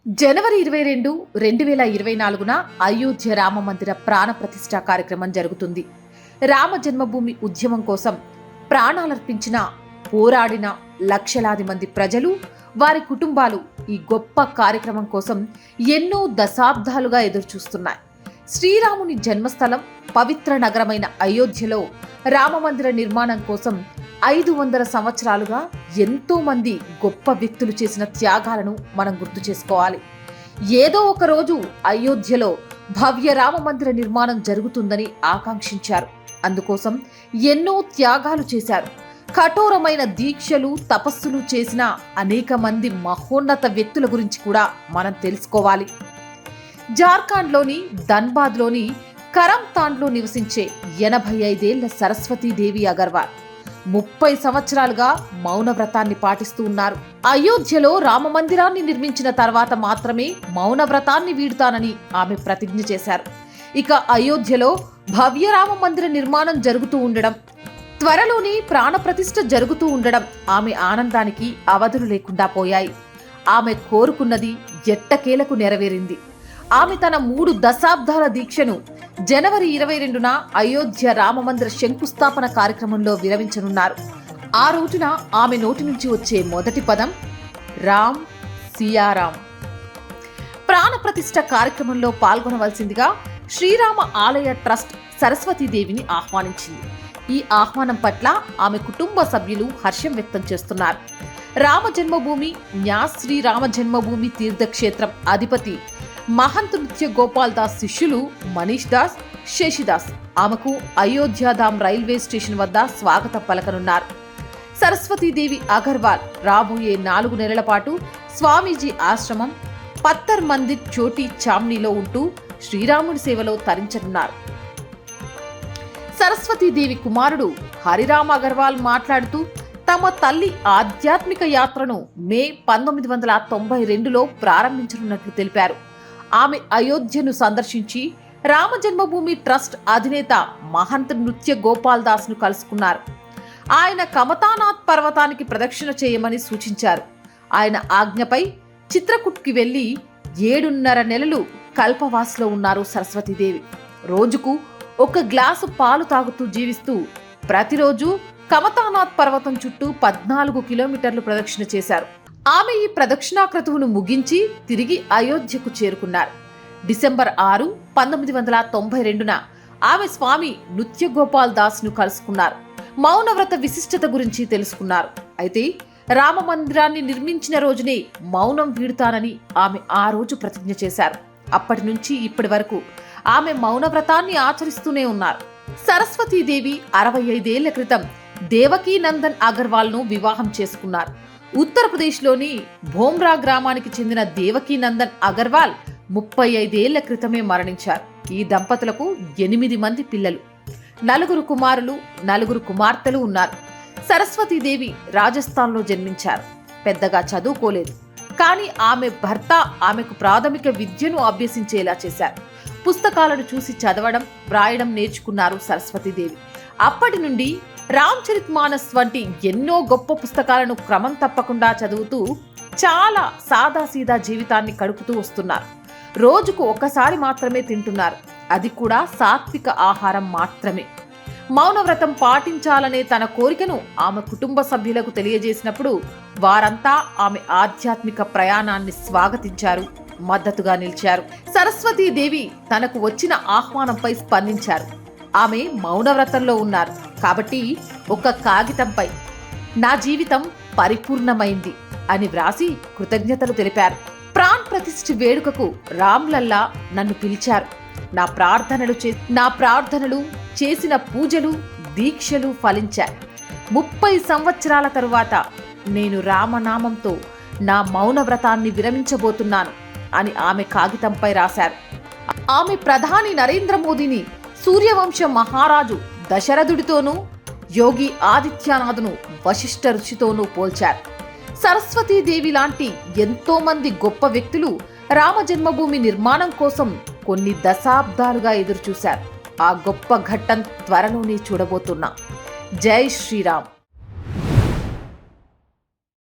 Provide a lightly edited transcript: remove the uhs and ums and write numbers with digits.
జనవరి 22, 2024న అయోధ్య రామ మందిర ప్రాణ ప్రతిష్ఠా కార్యక్రమం జరుగుతుంది. రామ జన్మభూమి ఉద్యమం కోసం ప్రాణాలర్పించిన, పోరాడిన లక్షలాది మంది ప్రజలు, వారి కుటుంబాలు ఈ గొప్ప కార్యక్రమం కోసం ఎన్నో దశాబ్దాలుగా ఎదురుచూస్తున్నాయి. శ్రీరాముని జన్మస్థలం పవిత్ర నగరమైన అయోధ్యలో రామమందిర నిర్మాణం కోసం 500 సంవత్సరాలుగా ఎంతో మంది గొప్ప వ్యక్తులు చేసిన త్యాగాలను మనం గుర్తు చేసుకోవాలి. ఏదో ఒక రోజు అయోధ్యలో భవ్య రామ మందిర నిర్మాణం జరుగుతుందని ఆకాంక్షించారు. అందుకోసం ఎన్నో త్యాగాలు చేశారు. కఠోరమైన దీక్షలు, తపస్సులు చేసిన అనేక మంది మహోన్నత వ్యక్తుల గురించి కూడా మనం తెలుసుకోవాలి. జార్ఖండ్లోని ధన్బాద్లోని కరంతాండ్లో నివసించే 85 ఏళ్ల సరస్వతీదేవి అగర్వాల్ 30 సంవత్సరాలుగా మౌన వ్రతాన్ని పాటిస్తూ ఉన్నారు. అయోధ్యలో రామ మందిరాన్ని నిర్మించిన తర్వాత మాత్రమే మౌన వ్రతాన్ని వీడుతానని ఆమె ప్రతిజ్ఞ చేశారు. ఇక అయోధ్యలో భవ్య రామ మందిర నిర్మాణం జరుగుతూ ఉండడం, త్వరలోనే ప్రాణప్రతిష్ఠ జరుగుతూ ఉండడం ఆమె ఆనందానికి అవధులు లేకుండా పోయాయి. ఆమె కోరుకున్నది ఎట్టకేలకు నెరవేరింది. ఆమె తన 3 దశాబ్దాల దీక్షను జనవరి 22న అయోధ్య రామమందిర శంకుస్థాపన కార్యక్రమంలో విరమించనున్నారు. ఆ రోజున ఆమె నోటి నుంచి వచ్చే మొదటి పదం రామ్ సియారాం. ప్రాణ ప్రతిష్ఠ కార్యక్రమంలో పాల్గొనవలసిందిగా శ్రీరామ ఆలయ ట్రస్ట్ సరస్వతీదేవిని ఆహ్వానించింది. ఈ ఆహ్వానం పట్ల ఆమె కుటుంబ సభ్యులు హర్షం వ్యక్తం చేస్తున్నారు. రామ జన్మభూమి న్యాశ్రీ రామ జన్మభూమి తీర్థక్షేత్రం అధిపతి మహంత్ నృత్య గోపాల్ దాస్ శిష్యులు మనీష్ దాస్, శశిదాస్ ఆమెకు అయోధ్యాధామ్ రైల్వే స్టేషన్ వద్ద స్వాగతం పలకనున్నారు. సరస్వతీదేవి అగర్వాల్ రాబోయే 4 నెలల పాటు స్వామీజీ ఆశ్రమం పత్తర్ మందిర్ చోటీ చామ్నీలో ఉంటూ శ్రీరాముడి సేవలో తరించనున్నారు. సరస్వతీదేవి కుమారుడు హరిరామ్ అగర్వాల్ మాట్లాడుతూ తమ తల్లి ఆధ్యాత్మిక యాత్రను మే 1992లో ప్రారంభించనున్నట్లు తెలిపారు. ఆమె అయోధ్యను సందర్శించి రామ జన్మభూమి ట్రస్ట్ అధినేత మహంత్ నృత్య గోపాల్ దాస్ ను కలుసుకున్నారు. ఆయన కమతానాథ్ పర్వతానికి ప్రదక్షిణ చేయమని సూచించారు. ఆయన ఆజ్ఞపై చిత్రకూట్కి వెళ్లి 7.5 నెలలు కల్పవాస్లో ఉన్నారు సరస్వతీదేవి. రోజుకు 1 గ్లాసు పాలు తాగుతూ జీవిస్తూ ప్రతిరోజు కమతానాథ్ పర్వతం చుట్టూ 14 కిలోమీటర్లు ప్రదక్షిణ చేశారు. ఆమె ఈ ప్రదక్షిణా క్రతువును ముగించి తిరిగి అయోధ్యకు చేరుకున్నారు. డిసెంబర్ 6, 1992న ఆమె స్వామి నృత్య గోపాల్ దాస్ ను కలుసుకున్నారు. మౌనవ్రత విశిష్టత గురించి తెలుసుకున్నారు. అయితే రామ మందిరాన్ని నిర్మించిన రోజునే మౌనం వీడుతానని ఆమె ఆ రోజు ప్రతిజ్ఞ చేశారు. అప్పటి నుంచి ఇప్పటి వరకు ఆమె మౌనవ్రతాన్ని ఆచరిస్తూనే ఉన్నారు. సరస్వతీదేవి 65 ఏళ్ల క్రితం దేవకీ నందన్ అగర్వాల్ ను వివాహం చేసుకున్నారు. ఉత్తరప్రదేశ్లోని భోమ్రా గ్రామానికి చెందిన దేవకీ నందన్ అగర్వాల్ 35 ఏళ్ల క్రితమే మరణించారు. ఈ దంపతులకు 8 మంది పిల్లలు, 4 కుమారులు, 4 కుమార్తెలు ఉన్నారు. సరస్వతీదేవి రాజస్థాన్లో జన్మించారు. పెద్దగా చదువుకోలేదు. కానీ ఆమె భర్త ఆమెకు ప్రాథమిక విద్యను అభ్యసించేలా చేశారు. పుస్తకాలను చూసి చదవడం, వ్రాయడం నేర్చుకున్నారు సరస్వతీదేవి. అప్పటి నుండి రామ్చరితమానస్ వంటి ఎన్నో గొప్ప పుస్తకాలను క్రమం తప్పకుండా చదువుతూ చాలా సాదాసీదా జీవితాన్ని గడుపుతూ వస్తున్నారు. రోజుకు 1 సారి మాత్రమే తింటున్నారు. అది కూడా సాత్విక ఆహారం మాత్రమే. మౌనవ్రతం పాటించాలనే తన కోరికను ఆమె కుటుంబ సభ్యులకు తెలియజేసినప్పుడు వారంతా ఆమె ఆధ్యాత్మిక ప్రయాణాన్ని స్వాగతించారు, మద్దతుగా నిలిచారు. సరస్వతీదేవి తనకు వచ్చిన ఆహ్వానంపై స్పందించారు. ఆమె మౌనవ్రతంలో ఉన్నారు కాబట్టి ఒక కాగితంపై నా జీవితం పరిపూర్ణమైంది అని వ్రాసి కృతజ్ఞతలు తెలిపారు. ప్రాణ్ ప్రతిష్ఠ వేడుకకు రామ్లల్లా నన్ను పిలిచారు. నా ప్రార్థనలు చేసిన పూజలు, దీక్షలు ఫలించాయి. 30 సంవత్సరాల తరువాత నేను రామనామంతో నా మౌనవ్రతాన్ని విరమించబోతున్నాను అని ఆమె కాగితంపై రాశారు. ఆమె ప్రధాని నరేంద్ర మోదీని సూర్యవంశ మహారాజు దశరథుడితోనూ, యోగి ఆదిత్యనాథ్ను వశిష్ఠ ఋషితోనూ పోల్చారు. సరస్వతీదేవి లాంటి ఎంతో మంది గొప్ప వ్యక్తులు రామ జన్మభూమి నిర్మాణం కోసం కొన్ని దశాబ్దాలుగా ఎదురుచూశారు. ఆ గొప్ప ఘట్టం త్వరలోనే చూడబోతున్నాం. జై శ్రీరామ్.